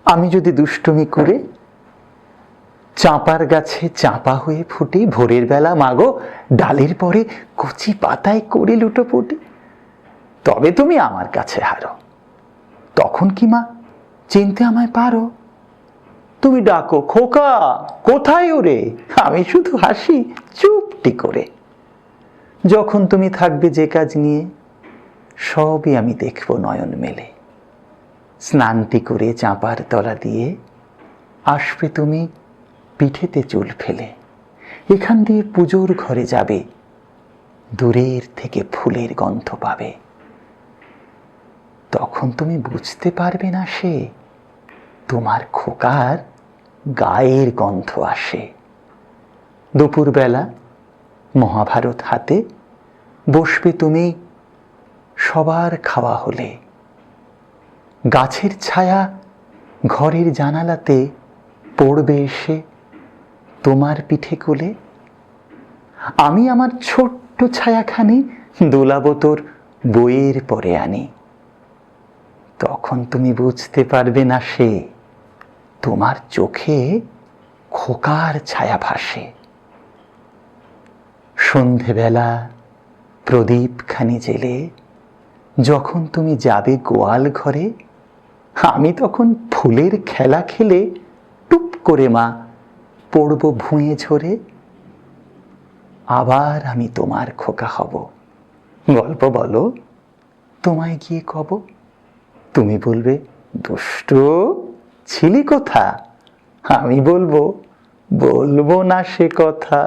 আমি যদি দুষ্টুমি করে চাঁপার গাছে চাঁপা হয়ে ফুটি, ভোরের বেলা মাগো ডালের পরে কচি পাতায় করি লুটোপুটি, তবে তুমি আমার কাছে হারো। তখন কি মা চিনতে আমায় পারো? তুমি ডাকো, খোকা কোথায় ওরে? আমি শুধু হাসি চুপটি করে। যখন তুমি থাকবে যে কাজ নিয়ে, সবই আমি দেখবো নয়ন মেলে। স্নানটি করে চাঁপার তলা দিয়ে আসবে তুমি পিঠেতে চুল ফেলে। এখান দিয়ে পুজোর ঘরে যাবে, দূরের থেকে ফুলের গন্ধ পাবে। তখন তুমি বুঝতে পারবে না সে তোমার খোকার গায়ের গন্ধ আসে। দুপুরবেলা মহাভারত হাতে বসবে তুমি সবার খাওয়া হলে। গাছের ছায়া ঘরের জানালাতে পড়বে এসে তোমার পিঠে কোলে। আমি আমার ছোট্ট ছায়াখানি দোলাবো তোর বইয়ের পরে আনি। তখন তুমি বুঝতে পারবে না সে তোমার চোখে খোকার ছায়া ভাসে। সন্ধেবেলা প্রদীপখানি জেলে যখন তুমি যাবে গোয়াল ঘরে, আমি তখন ফুলের খেলা খেলে টুপ করে মা পড়ব ভুঁয়ে ঝরে। আবার আমি তোমার খোকা হব, গল্প বলো তোমায় গিয়ে কব। তুমি বলবে দুষ্টু ছিলি কোথা? আমি বলবো বলবো না সে কথা।